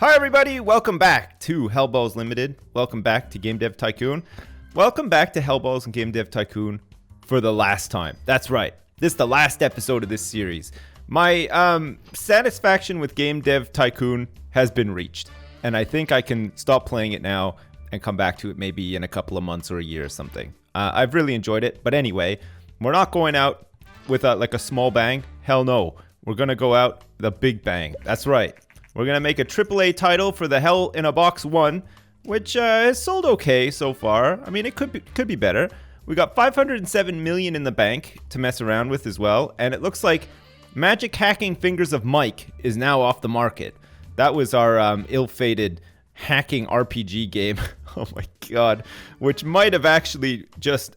Hi everybody, welcome back to Hellballs Limited. Welcome back to Game Dev Tycoon. Welcome back to Hellballs and Game Dev Tycoon for the last time. That's right, this is the last episode of this series. My satisfaction with Game Dev Tycoon has been reached, and I think I can stop playing it now and come back to it maybe in a couple of months or a year or something. I've really enjoyed it, but anyway, we're not going out with a small bang. Hell no, we're gonna go out with a big bang. That's right. We're going to make a AAA title for the Hell in a Box 1, which has sold okay so far. I mean, it could be better. We got 507 million in the bank to mess around with as well, and it looks like Magic Hacking Fingers of Mike is now off the market. That was our ill-fated hacking RPG game. Oh my god. Which might have actually just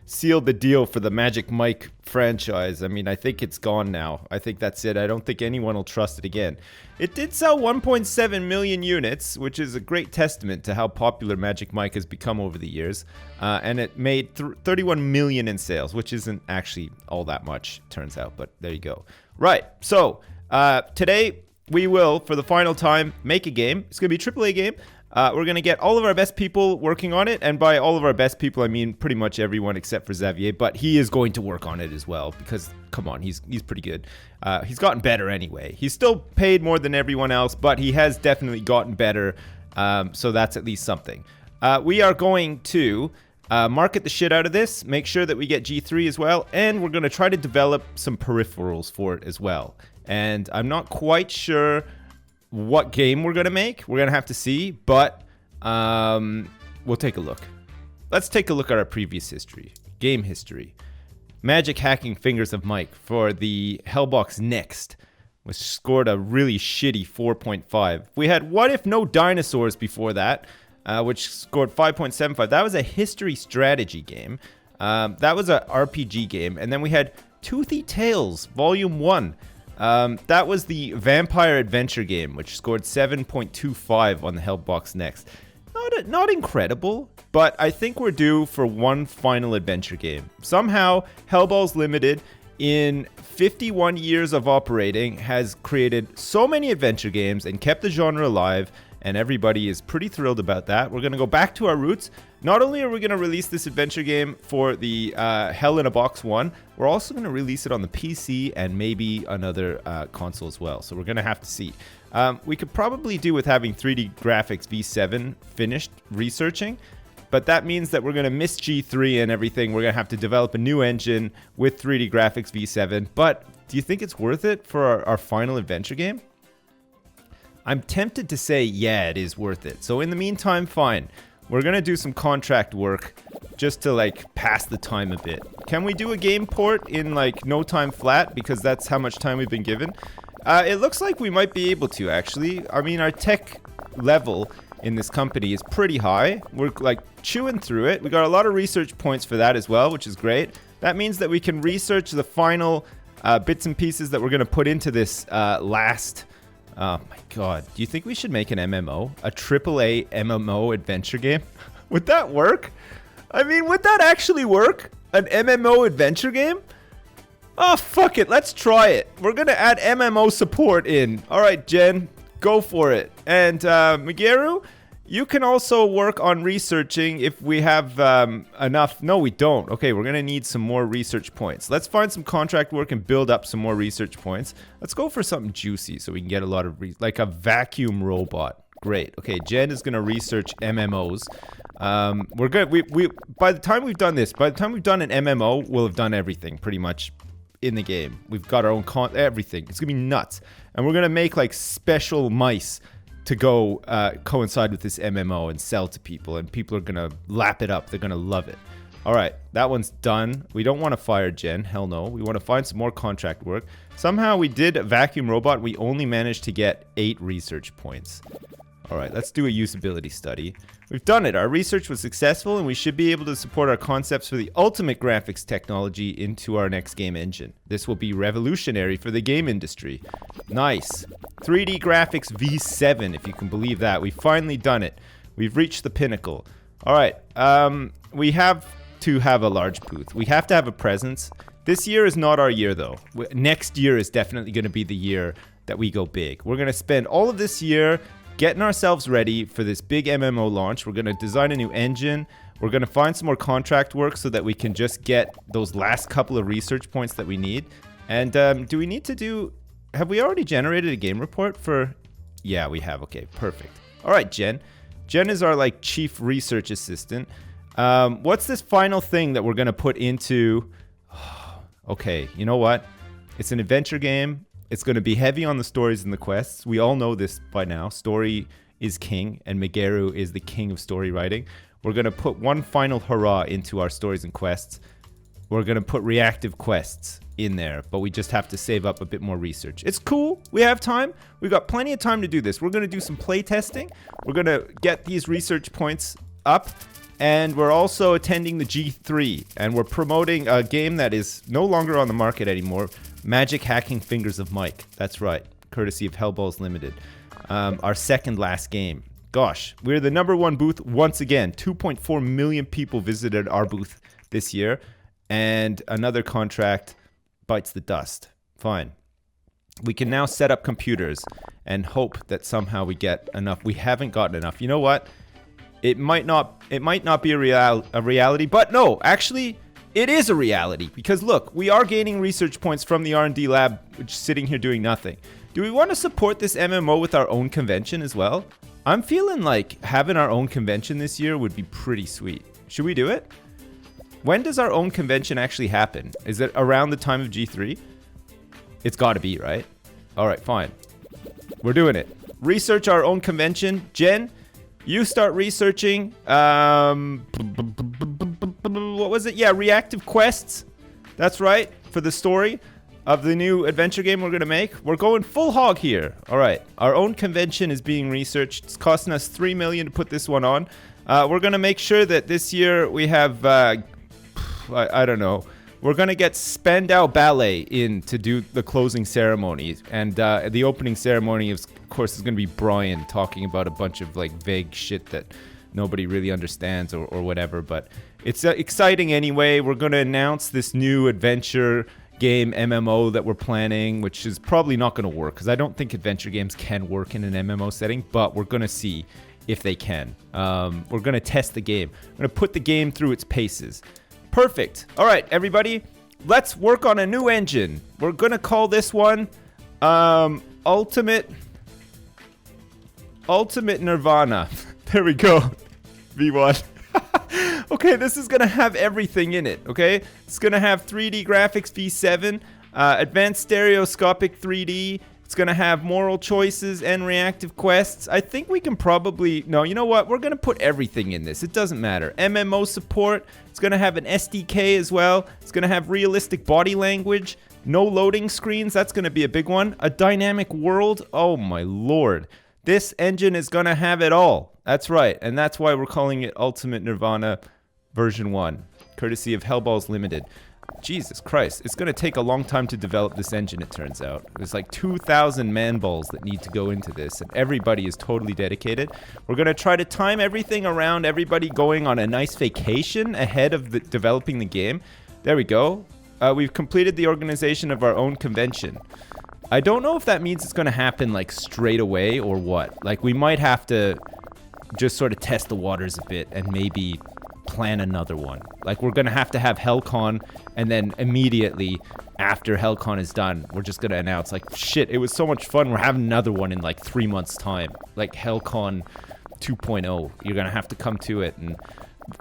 sealed the deal for the Magic Mike franchise. I mean, I think it's gone now. I think that's it. I don't think anyone will trust it again. It did sell 1.7 million units, which is a great testament to how popular Magic Mike has become over the years. And it made 31 million in sales, which isn't actually all that much, turns out. But there you go. Right. So today we will, for the final time, make a game. It's going to be a AAA game. We're going to get all of our best people working on it. And by all of our best people, I mean pretty much everyone except for Xavier. But he is going to work on it as well because, come on, he's pretty good. He's gotten better anyway. He's still paid more than everyone else, but he has definitely gotten better. So that's at least something. We are going to market the shit out of this, make sure that we get G3 as well. And we're going to try to develop some peripherals for it as well. And I'm not quite sure what game we're going to make. We're going to have to see, but we'll take a look. Let's take a look at our previous history, game history. Magic Hacking Fingers of Mike for the Hellbox Next, which scored a really shitty 4.5. We had What If No Dinosaurs before that, which scored 5.75. That was a history strategy game. That was an RPG game. And then we had Toothy Tales Volume 1. That was the vampire adventure game, which scored 7.25 on the Hellbox Next. Not incredible, but I think we're due for one final adventure game. Somehow, Hellballs Limited, in 51 years of operating, has created so many adventure games and kept the genre alive, and everybody is pretty thrilled about that. We're going to go back to our roots. Not only are we going to release this adventure game for the Hell in a Box 1, we're also going to release it on the PC and maybe another console as well. So we're going to have to see. We could probably do with having 3D Graphics V7 finished researching, but that means that we're going to miss G3 and everything. We're going to have to develop a new engine with 3D Graphics V7. But do you think it's worth it for our final adventure game? I'm tempted to say, yeah, it is worth it. So in the meantime, fine. We're going to do some contract work just to pass the time a bit. Can we do a game port in no time flat? Because that's how much time we've been given. It looks like we might be able to, actually. I mean, our tech level in this company is pretty high. We're chewing through it. We got a lot of research points for that as well, which is great. That means that we can research the final bits and pieces that we're going to put into this last... Oh my god. Do you think we should make an MMO? A AAA MMO adventure game? Would that work? I mean, would that actually work? An MMO adventure game? Oh, fuck it. Let's try it. We're going to add MMO support in. Alright, Jen. Go for it. And Migeru, you can also work on researching if we have enough. No, we don't. Okay, we're going to need some more research points. Let's find some contract work and build up some more research points. Let's go for something juicy so we can get a lot of... like a vacuum robot. Great. Okay, Jen is going to research MMOs. We're good. We by the time we've done this, by the time we've done an MMO, we'll have done everything pretty much in the game. We've got our own everything. It's going to be nuts. And we're going to make special mice to go coincide with this MMO and sell to people, and people are gonna lap it up. They're gonna love it. All right, that one's done. We don't want to fire Jen. Hell no. We want to find some more contract work. Somehow we did a vacuum robot. We only managed to get 8 research points. All right, let's do a usability study. We've done it. Our research was successful, and we should be able to support our concepts for the ultimate graphics technology into our next game engine. This will be revolutionary for the game industry. Nice. 3D Graphics V7, if you can believe that. We've finally done it. We've reached the pinnacle. All right. We have to have a large booth. We have to have a presence. This year is not our year, though. Next year is definitely going to be the year that we go big. We're going to spend all of this year getting ourselves ready for this big MMO launch. We're going to design a new engine. We're going to find some more contract work so that we can just get those last couple of research points that we need. And do we need to do... Have we already generated a game report for... Yeah, we have. Okay, perfect. All right, Jen. Jen is our like chief research assistant. What's this final thing that we're going to put into... Okay, you know what? It's an adventure game. It's going to be heavy on the stories and the quests. We all know this by now. Story is king, and Megaru is the king of story writing. We're going to put one final hurrah into our stories and quests. We're going to put reactive quests in there, but we just have to save up a bit more research. It's cool. We have time. We've got plenty of time to do this. We're going to do some play testing. We're going to get these research points up, and we're also attending the G3, and we're promoting a game that is no longer on the market anymore, Magic Hacking Fingers of Mike. That's right, courtesy of Hellballs Limited. Our second last game. Gosh, we're the #1 booth once again. 2.4 million people visited our booth this year, and another contract bites the dust. Fine. We can now set up computers and hope that somehow we get enough. We haven't gotten enough. You know what? It might not be a reality, but no, actually, it is a reality. Because look, we are gaining research points from the R&D lab, which is sitting here doing nothing. Do we want to support this MMO with our own convention as well? I'm feeling like having our own convention this year would be pretty sweet. Should we do it? When does our own convention actually happen? Is it around the time of G3? It's got to be, right? All right, fine. We're doing it. Research our own convention. Jen, you start researching. What was it? Yeah, reactive quests. That's right. For the story of the new adventure game we're going to make. We're going full hog here. All right. Our own convention is being researched. It's costing us $3 million to put this one on. We're going to make sure that this year we have, I don't know. We're going to get Spandau Ballet in to do the closing ceremony. And the opening ceremony, of course, is going to be Brian talking about a bunch of like vague shit that nobody really understands or whatever. But it's exciting anyway. We're going to announce this new adventure game MMO that we're planning, which is probably not going to work because I don't think adventure games can work in an MMO setting, but we're going to see if they can. We're going to test the game. We're going to put the game through its paces. Perfect. All right, everybody, let's work on a new engine. We're going to call this one Ultimate Nirvana. There we go. V1. Okay, this is going to have everything in it, okay? It's going to have 3D graphics V7, advanced stereoscopic 3D. It's going to have moral choices and reactive quests. I think we can probably... No, you know what? We're going to put everything in this. It doesn't matter. MMO support. It's going to have an SDK as well. It's going to have realistic body language. No loading screens. That's going to be a big one. A dynamic world. Oh, my lord. This engine is going to have it all. That's right. And that's why we're calling it Ultimate Nirvana version 1. Courtesy of Hellballs Limited. Jesus Christ, it's going to take a long time to develop this engine, it turns out. There's like 2,000 man-balls that need to go into this, and everybody is totally dedicated. We're going to try to time everything around everybody going on a nice vacation ahead of developing the game. There we go. We've completed the organization of our own convention. I don't know if that means it's going to happen like straight away or what. Like we might have to just sort of test the waters a bit and maybe plan another one. Like we're gonna have HellCon, and then immediately after HellCon is done, we're just gonna announce like, shit, it was so much fun, we're having another one in like 3 months time, like HellCon 2.0. You're gonna have to come to it, and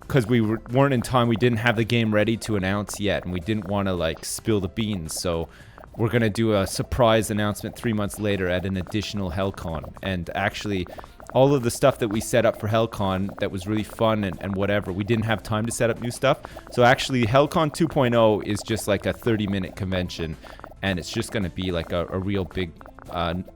because we weren't in time, we didn't have the game ready to announce yet, and we didn't want to like spill the beans, so we're gonna do a surprise announcement 3 months later at an additional HellCon. And actually all of the stuff that we set up for HellCon that was really fun and whatever, we didn't have time to set up new stuff. So actually HellCon 2.0 is just like a 30-minute convention, and it's just going to be like a real big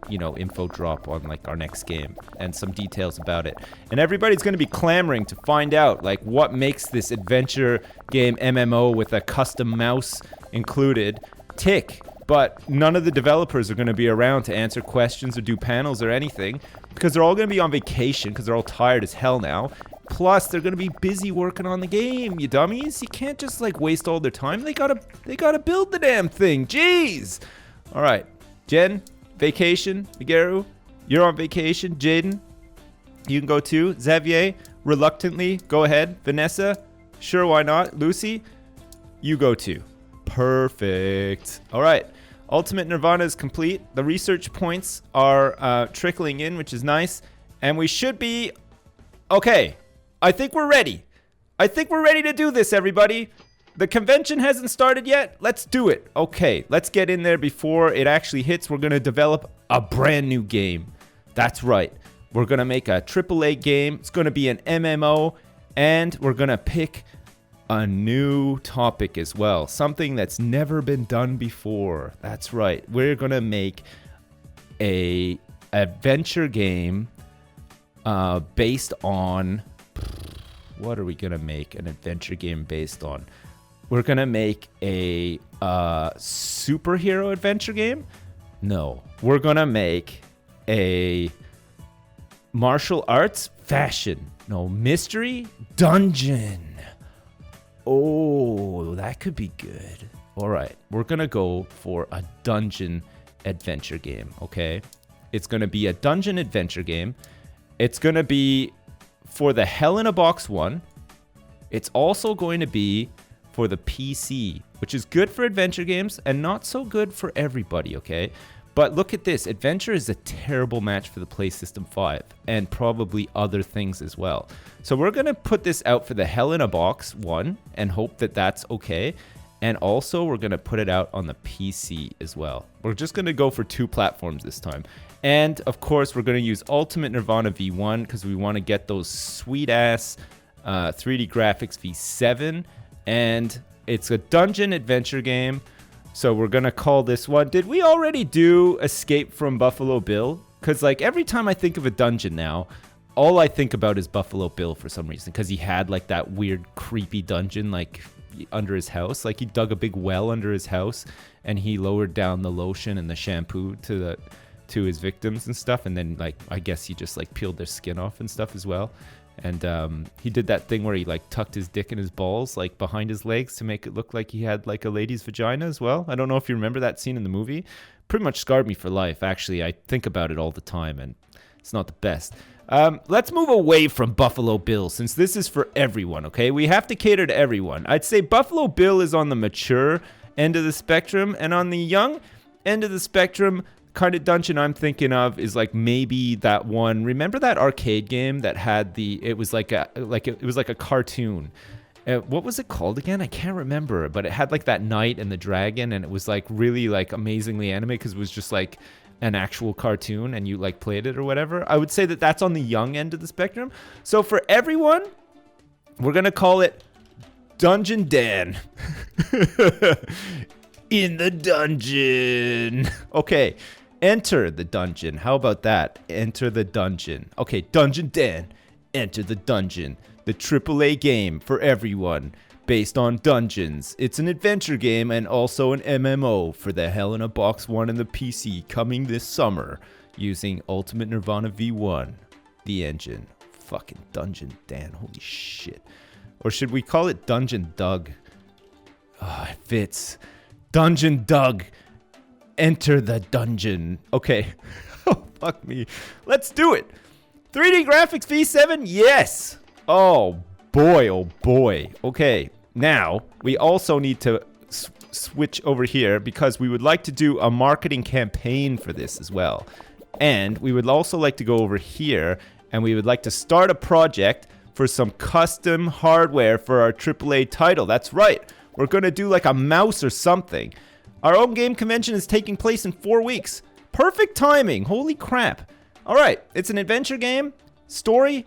info drop on like our next game and some details about it. And everybody's going to be clamoring to find out like what makes this adventure game MMO with a custom mouse included tick. But none of the developers are going to be around to answer questions or do panels or anything because they're all going to be on vacation because they're all tired as hell now. Plus, they're going to be busy working on the game, you dummies. You can't just like waste all their time. They gotta build the damn thing. Jeez. All right, Jen, vacation. Migeru, you're on vacation. Jaden, you can go too. Xavier, reluctantly, go ahead. Vanessa, sure, why not? Lucy, you go too. Perfect. All right. Ultimate Nirvana is complete. The research points are trickling in, which is nice. And we should be... Okay. I think we're ready. I think we're ready to do this, everybody. The convention hasn't started yet. Let's do it. Okay. Let's get in there before it actually hits. We're going to develop a brand new game. That's right. We're going to make a AAA game. It's going to be an MMO. And we're going to pick a new topic as well. Something that's never been done before. That's right. We're going to make a adventure game based on... What are we going to make an adventure game based on? We're going to make a superhero adventure game? No. We're going to make a martial arts fashion. No, mystery dungeon. Oh, that could be good. All right. We're going to go for a dungeon adventure game, okay? It's going to be a dungeon adventure game. It's going to be for the Hell in a Box one. It's also going to be for the PC, which is good for adventure games and not so good for everybody, okay? But look at this. Adventure is a terrible match for the PlayStation 5 and probably other things as well. So we're going to put this out for the Hell in a Box one and hope that that's okay. And also we're going to put it out on the PC as well. We're just going to go for 2 platforms this time. And of course, we're going to use Ultimate Nirvana V1 because we want to get those sweet ass 3D graphics V7. And it's a dungeon adventure game. So we're going to call this one. Did we already do Escape from Buffalo Bill? Because like every time I think of a dungeon now, all I think about is Buffalo Bill for some reason. Because he had like that weird creepy dungeon like under his house. Like he dug a big well under his house and he lowered down the lotion and the shampoo to his victims and stuff. And then like I guess he just like peeled their skin off and stuff as well. And he did that thing where he like tucked his dick in his balls like behind his legs to make it look like he had like a lady's vagina as well. I don't know if you remember that scene in the movie. Pretty much scarred me for life. Actually, I think about it all the time and it's not the best. Let's move away from Buffalo Bill since this is for everyone, okay? We have to cater to everyone. I'd say Buffalo Bill is on the mature end of the spectrum, and on the young end of the spectrum, kind of dungeon I'm thinking of is like maybe that one. Remember that arcade game that had it was like a cartoon. What was it called again? I can't remember, but it had like that knight and the dragon, and it was like really like amazingly animated because it was just like an actual cartoon and you like played it or whatever. I would say that that's on the young end of the spectrum. So for everyone, we're going to call it Dungeon Dan. In the dungeon. Okay. Enter the dungeon. How about that? Enter the dungeon. Okay. Dungeon Dan. Enter the dungeon. The AAA game for everyone. Based on dungeons. It's an adventure game and also an MMO for the Hell in a Box 1 and the PC coming this summer using Ultimate Nirvana V1. The engine. Fucking Dungeon Dan. Holy shit. Or should we call it Dungeon Doug? Oh, it fits. Dungeon Doug. Enter the dungeon. Okay. Oh, fuck me. Let's do it. 3D graphics V7? Yes. Oh, boy. Oh, boy. Okay. Now, we also need to switch over here because we would like to do a marketing campaign for this as well. And we would also like to go over here and we would like to start a project for some custom hardware for our AAA title. That's right. We're going to do like a mouse or something. Our own game convention is taking place in 4 weeks. Perfect timing. Holy crap. All right. It's an adventure game. Story?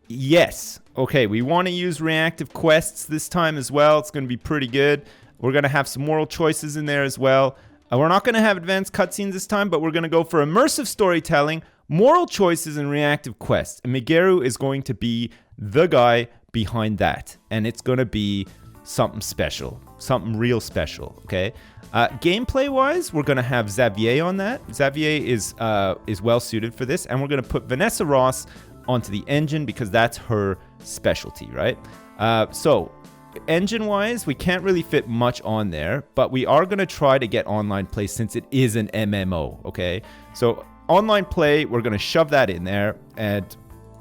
Yes. Okay, we want to use reactive quests this time as well. It's going to be pretty good. We're going to have some moral choices in there as well. We're not going to have advanced cutscenes this time, but we're going to go for immersive storytelling, moral choices, and reactive quests. And Migeru is going to be the guy behind that. And it's going to be something special, something real special, okay? Gameplay-wise, we're going to have Xavier on that. Xavier is well-suited for this. And we're going to put Vanessa Ross onto the engine because that's her specialty, right? So engine-wise, we can't really fit much on there, but we are going to try to get online play since it is an MMO, okay? So online play, we're going to shove that in there, and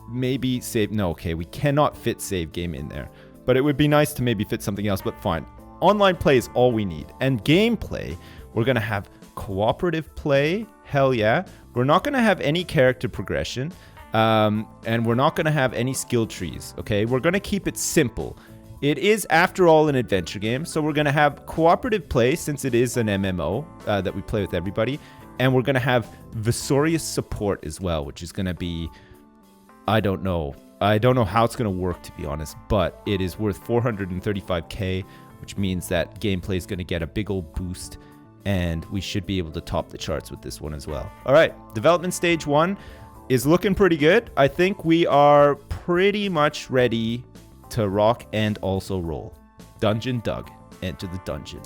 maybe save. No, okay, we cannot fit save game in there. But it would be nice to maybe fit something else, but fine. Online play is all we need. And gameplay, we're going to have cooperative play. Hell yeah. We're not going to have any character progression. And we're not going to have any skill trees, okay? We're going to keep it simple. It is, after all, an adventure game. So we're going to have cooperative play since it is an MMO that we play with everybody. And we're going to have Visorious support as well, which is going to be, I don't know how it's going to work, to be honest, but it is worth 435k, which means that gameplay is going to get a big old boost, and we should be able to top the charts with this one as well. All right, development stage 1 is looking pretty good. I think we are pretty much ready to rock and also roll. Dungeon dug. Enter the dungeon.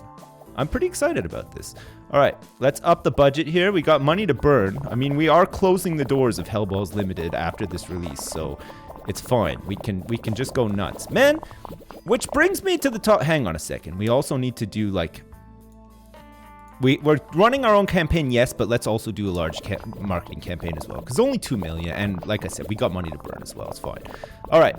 I'm pretty excited about this. All right, let's up the budget here. We got money to burn. I mean, we are closing the doors of Hellballs Limited after this release, so it's fine. We can just go nuts. Man, which brings me to the top. Hang on a second. We also need to do, like... We're running our own campaign, yes, but let's also do a large marketing campaign as well. Because only 2 million, and like I said, we got money to burn as well. It's fine. All right.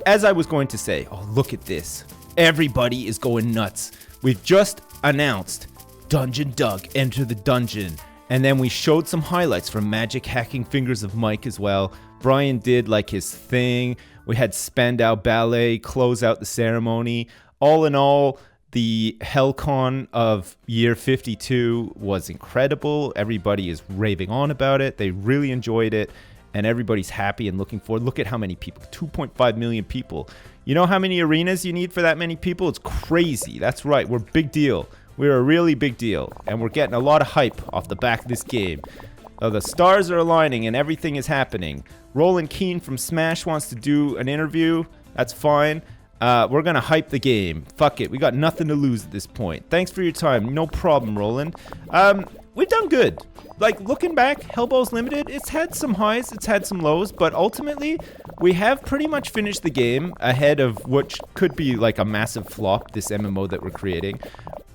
As I was going to say... Oh, look at this. Everybody is going nuts. We've just announced Dungeon Dug, Enter the Dungeon. And then we showed some highlights from Magic Hacking Fingers of Mike as well. Brian did like his thing. We had Spandau Ballet close out the ceremony. All in all, the HellCon of year 52 was incredible. Everybody is raving on about it. They really enjoyed it. And everybody's happy and looking forward. Look at how many people. 2.5 million people. You know how many arenas you need for that many people? It's crazy. That's right. We're big deal. We're a really big deal. And we're getting a lot of hype off the back of this game. The stars are aligning and everything is happening. Roland Keane from Smash wants to do an interview. That's fine. We're going to hype the game. Fuck it. We got nothing to lose at this point. Thanks for your time. No problem, Roland. We've done good. Like, looking back, Hellballs Limited, it's had some highs, it's had some lows, but ultimately, we have pretty much finished the game ahead of what could be like a massive flop, this MMO that we're creating,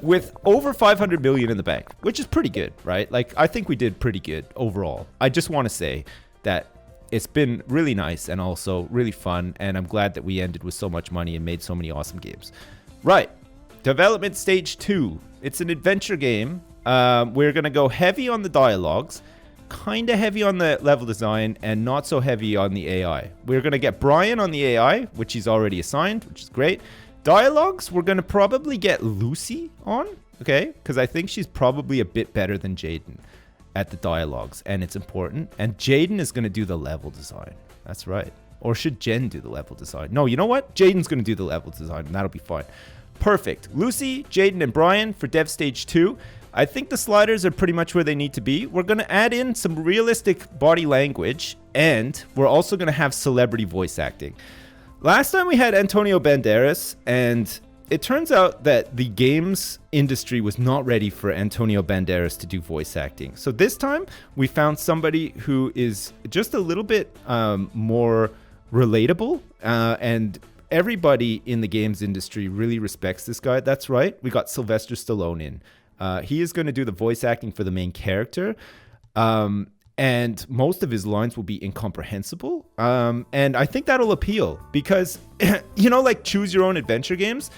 with over 500 million in the bank, which is pretty good, right? Like, I think we did pretty good overall. I just want to say that it's been really nice and also really fun, and I'm glad that we ended with so much money and made so many awesome games. Right, development stage 2. It's an adventure game. We're going to go heavy on the dialogues, kind of heavy on the level design, and not so heavy on the AI. We're going to get Brian on the AI, which he's already assigned, which is great. Dialogues, we're going to probably get Lucy on, okay? Because I think she's probably a bit better than Jaden at the dialogues, and it's important. And Jaden is going to do the level design. That's right. Or should Jen do the level design? No, you know what? Jaden's going to do the level design, and that'll be fine. Perfect. Lucy, Jaden, and Brian for Dev Stage 2. I think the sliders are pretty much where they need to be. We're going to add in some realistic body language, and we're also going to have celebrity voice acting. Last time we had Antonio Banderas, and it turns out that the games industry was not ready for Antonio Banderas to do voice acting. So this time, we found somebody who is just a little bit more relatable, and everybody in the games industry really respects this guy. That's right. We got Sylvester Stallone in. He is going to do the voice acting for the main character, and most of his lines will be incomprehensible, and I think that'll appeal because, you know, like choose your own adventure games,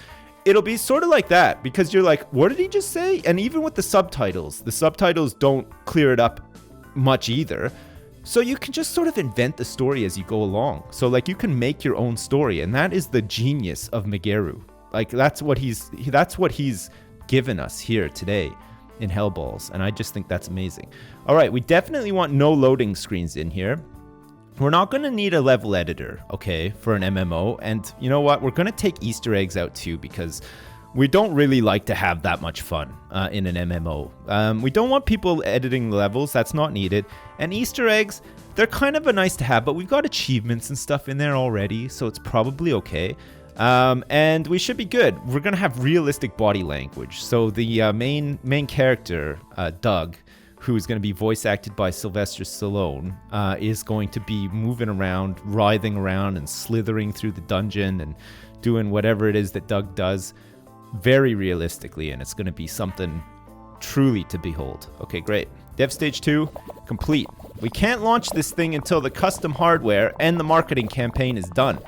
it'll be sort of like that because you're like, what did he just say? And even with the subtitles don't clear it up much either, so you can just sort of invent the story as you go along. So like you can make your own story, and that is the genius of Megaru. Like that's what he's given us here today in Hellballs, and I just think that's amazing. All right, we definitely want no loading screens in here. We're not going to need a level editor, okay, for an MMO, and you know what? We're going to take Easter eggs out too because we don't really like to have that much fun in an MMO. We don't want people editing levels, that's not needed, and Easter eggs, they're kind of a nice to have, but we've got achievements and stuff in there already, so it's probably okay. And we should be good. We're going to have realistic body language. So the main character, Doug, who is going to be voice acted by Sylvester Stallone, is going to be moving around, writhing around and slithering through the dungeon and doing whatever it is that Doug does very realistically. And it's going to be something truly to behold. Okay, great. Dev Stage 2, complete. We can't launch this thing until the custom hardware and the marketing campaign is done.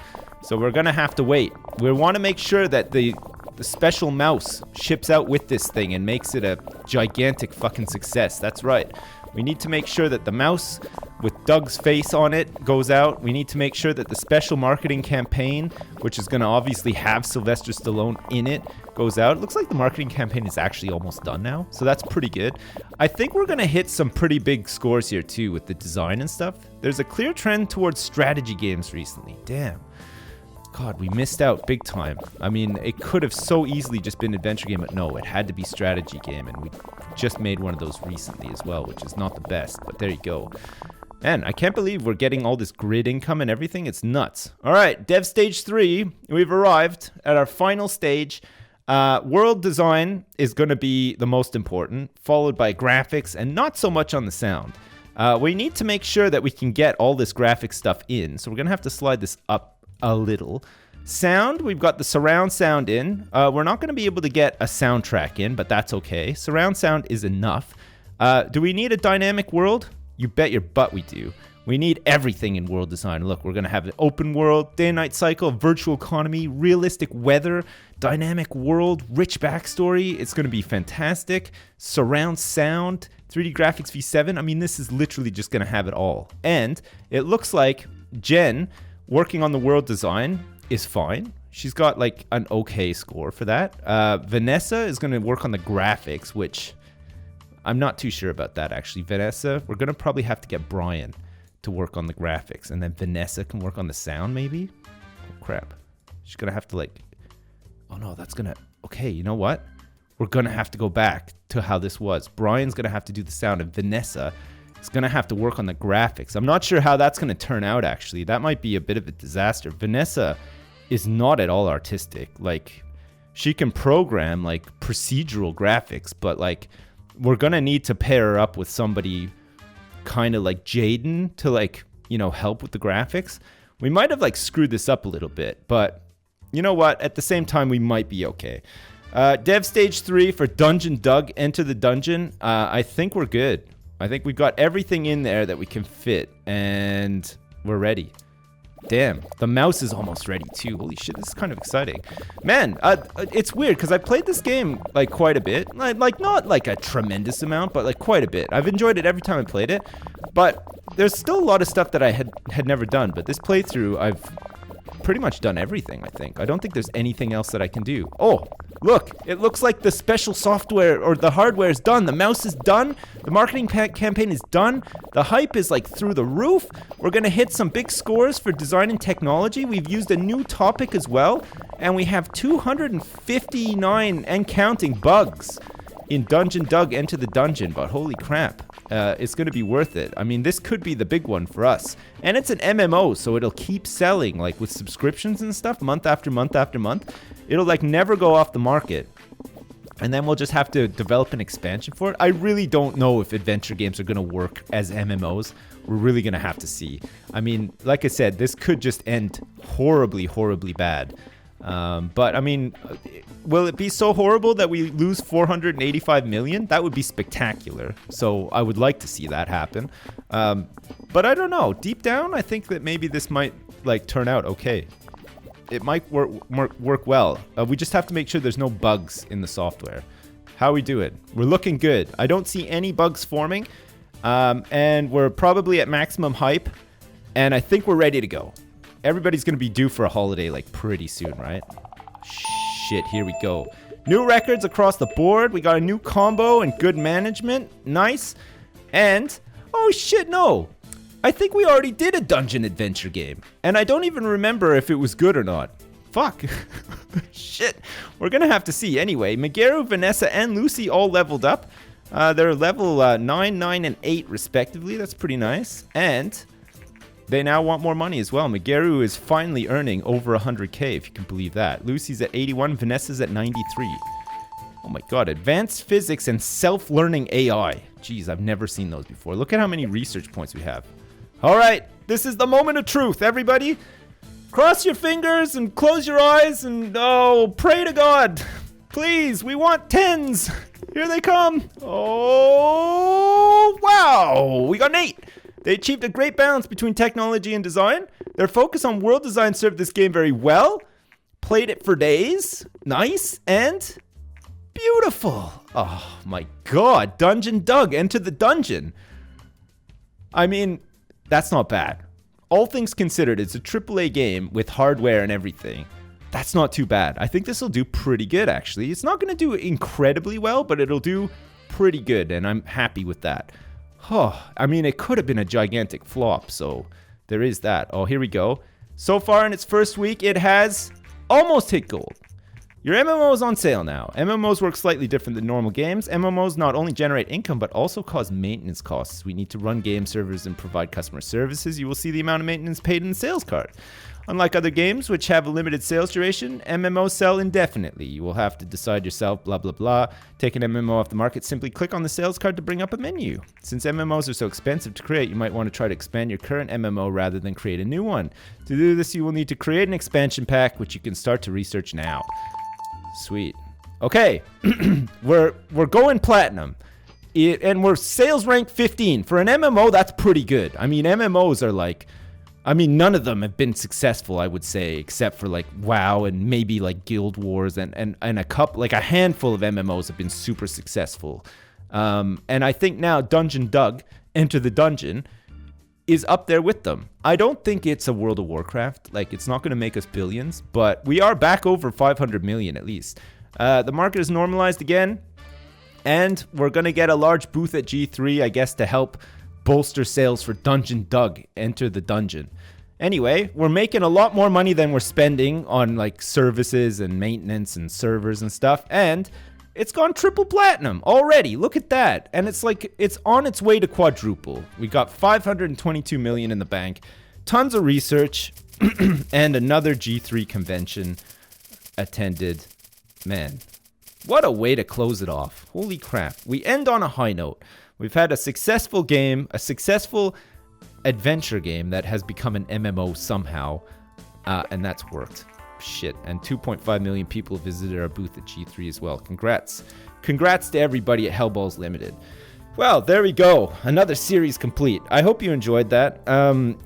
So we're gonna have to wait. We want to make sure that the special mouse ships out with this thing and makes it a gigantic fucking success. That's right. We need to make sure that the mouse with Doug's face on it goes out. We need to make sure that the special marketing campaign, which is going to obviously have Sylvester Stallone in it, goes out. It looks like the marketing campaign is actually almost done now, so that's pretty good. I think we're going to hit some pretty big scores here too with the design and stuff. There's a clear trend towards strategy games recently. Damn. God, we missed out big time. I mean, it could have so easily just been adventure game, but no, it had to be strategy game, and we just made one of those recently as well, which is not the best, but there you go. Man, I can't believe we're getting all this grid income and everything. It's nuts. All right, Dev Stage 3, we've arrived at our final stage. World design is going to be the most important, followed by graphics, and not so much on the sound. We need to make sure that we can get all this graphic stuff in, so we're going to have to slide this up a little. Sound, we've got the surround sound in. We're not going to be able to get a soundtrack in, but that's okay. Surround sound is enough. Do we need a dynamic world? You bet your butt we do. We need everything in world design. Look, we're going to have an open world, day-night cycle, virtual economy, realistic weather, dynamic world, rich backstory. It's going to be fantastic. Surround sound, 3D graphics v7. I mean, this is literally just going to have it all. And it looks like Jen, working on the world design, is fine. She's got like an okay score for that. Vanessa is going to work on the graphics, which I'm not too sure about that actually. Vanessa, we're going to probably have to get Brian to work on the graphics, and then Vanessa can work on the sound maybe. Oh crap. She's going to have to like, oh no, that's going to, okay, you know what? We're going to have to go back to how this was. Brian's going to have to do the sound, and Vanessa is going to have to work on the graphics. I'm not sure how that's going to turn out actually. That might be a bit of a disaster. Vanessa is not at all artistic. Like, she can program like procedural graphics, but like we're going to need to pair her up with somebody kind of like Jaden to like, you know, help with the graphics. We might have like screwed this up a little bit, but you know what? At the same time, we might be okay. Dev Stage 3 for Dungeon Doug, Enter the Dungeon. I think we're good. I think we've got everything in there that we can fit, and we're ready. Damn, the mouse is almost ready too. Holy shit, this is kind of exciting. Man, it's weird because I played this game like quite a bit. Like not like a tremendous amount, but like quite a bit. I've enjoyed it every time I played it, but there's still a lot of stuff that I had never done. But this playthrough, I've pretty much done everything, I think. I don't think there's anything else that I can do. Oh, look, it looks like the special software or the hardware is done. The mouse is done. The marketing campaign is done. The hype is like through the roof. We're going to hit some big scores for design and technology. We've used a new topic as well. And we have 259 and counting bugs in Dungeon Doug Enter the Dungeon. But holy crap. It's going to be worth it. I mean, this could be the big one for us. And it's an MMO, so it'll keep selling, like with subscriptions and stuff, month after month after month. It'll like never go off the market. And then we'll just have to develop an expansion for it. I really don't know if adventure games are going to work as MMOs. We're really going to have to see. I mean, like I said, this could just end horribly, horribly bad. But I mean, will it be so horrible that we lose 485 million? That would be spectacular. So I would like to see that happen. But I don't know. Deep down, I think that maybe this might like turn out okay. It might work well. We just have to make sure there's no bugs in the software. How we do it? We're looking good. I don't see any bugs forming. And we're probably at maximum hype. And I think we're ready to go. Everybody's going to be due for a holiday like pretty soon, right? Shit, here we go. New records across the board. We got a new combo and good management. Nice. And, oh shit, no. I think we already did a dungeon adventure game. And I don't even remember if it was good or not. Fuck. Shit. We're going to have to see. Anyway, Megaru, Vanessa, and Lucy all leveled up. They're level 9, 9, and 8 respectively. That's pretty nice. And they now want more money as well. Megaru is finally earning over 100k, if you can believe that. Lucy's at 81, Vanessa's at 93. Oh my god, advanced physics and self-learning AI. Jeez, I've never seen those before. Look at how many research points we have. All right, this is the moment of truth, everybody. Cross your fingers and close your eyes and, oh, pray to God. Please, we want 10s. Here they come. Oh, wow. We got an 8. They achieved a great balance between technology and design. Their focus on world design served this game very well. Played it for days. Nice and beautiful. Oh my god. Dungeon Dug. Enter the Dungeon. I mean, that's not bad. All things considered, it's a AAA game with hardware and everything. That's not too bad. I think this will do pretty good, actually. It's not going to do incredibly well, but it'll do pretty good, and I'm happy with that. Oh, I mean, it could have been a gigantic flop, so there is that. Oh, here we go. So far in its first week, it has almost hit gold. Your MMO is on sale now. MMOs work slightly different than normal games. MMOs not only generate income, but also cause maintenance costs. We need to run game servers and provide customer services. You will see the amount of maintenance paid in the sales card. Unlike other games, which have a limited sales duration, MMOs sell indefinitely. You will have to decide yourself, blah, blah, blah. Take an MMO off the market, simply click on the sales card to bring up a menu. Since MMOs are so expensive to create, you might want to try to expand your current MMO rather than create a new one. To do this, you will need to create an expansion pack, which you can start to research now. Sweet. Okay, we're going platinum. And we're sales rank 15. For an MMO, that's pretty good. I mean, MMOs are like... I mean, none of them have been successful, I would say, except for like WoW and maybe like Guild Wars and a couple, like a handful of MMOs have been super successful. And I think now Dungeon Dug, Enter the Dungeon, is up there with them. I don't think it's a World of Warcraft. Like, it's not going to make us billions, but we are back over 500 million at least. The market is normalized again, and we're going to get a large booth at G3, I guess, to help bolster sales for Dungeon Dug, Enter the Dungeon. Anyway, we're making a lot more money than we're spending on like services and maintenance and servers and stuff, and it's gone triple platinum already. Look at that. And it's like it's on its way to quadruple. We got 522 million in the bank, tons of research, and another G3 convention attended. Man, what a way to close it off. Holy crap. We end on a high note. We've had a successful game, a successful adventure game that has become an MMO somehow, and that's worked. Shit, and 2.5 million people visited our booth at G3 as well. Congrats. Congrats to everybody at Hellballs Limited. Well, there we go. Another series complete. I hope you enjoyed that.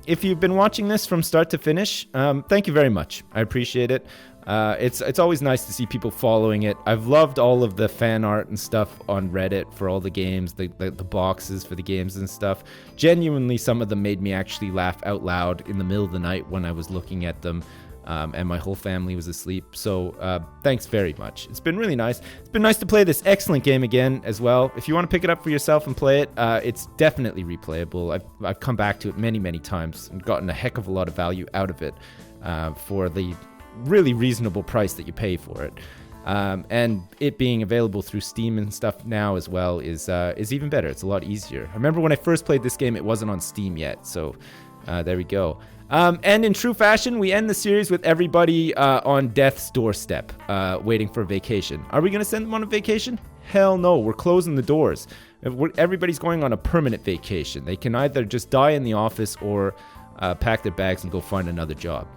If you've been watching this from start to finish, thank you very much. I appreciate it. It's always nice to see people following it. I've loved all of the fan art and stuff on Reddit for all the games, the boxes for the games and stuff. Genuinely, some of them made me actually laugh out loud in the middle of the night when I was looking at them, and my whole family was asleep. So thanks very much. It's been really nice. It's been nice to play this excellent game again as well. If you want to pick it up for yourself and play it, it's definitely replayable. I've come back to it many, many times and gotten a heck of a lot of value out of it for the really reasonable price that you pay for it, and it being available through Steam and stuff now as well is even better. It's a lot easier. I remember when I first played this game, it wasn't on Steam yet, so there we go. And in true fashion, we end the series with everybody on death's doorstep, waiting for vacation. Are we going to send them on a vacation? Hell no, we're closing the doors. Everybody's going on a permanent vacation. They can either just die in the office or pack their bags and go find another job.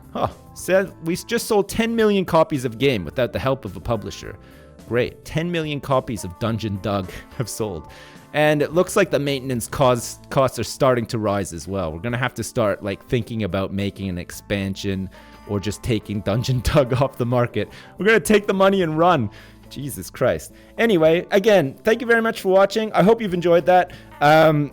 Said we just sold 10 million copies of game without the help of a publisher. Great. 10 million copies of Dungeon Dug have sold. And it looks like the maintenance costs are starting to rise as well. We're going to have to start like thinking about making an expansion or just taking Dungeon Dug off the market. We're going to take the money and run. Jesus Christ. Anyway, again, thank you very much for watching. I hope you've enjoyed that.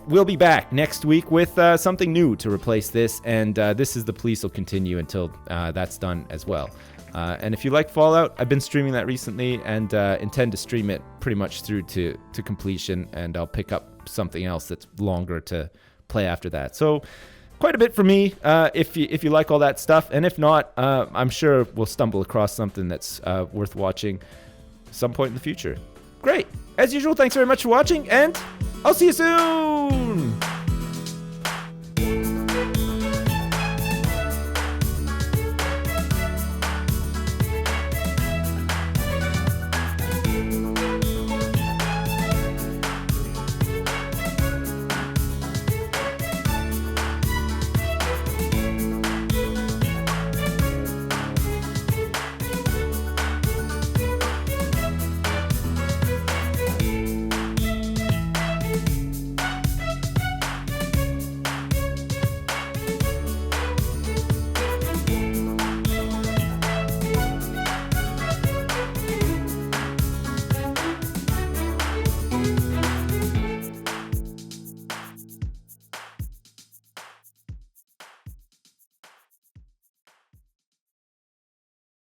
We'll be back next week with something new to replace this, and This Is the Police will continue until that's done as well. And if you like Fallout, I've been streaming that recently and intend to stream it pretty much through to completion, and I'll pick up something else that's longer to play after that. So quite a bit for me if you like all that stuff, and if not, I'm sure we'll stumble across something that's worth watching some point in the future. Great. As usual, thanks very much for watching, and I'll see you soon!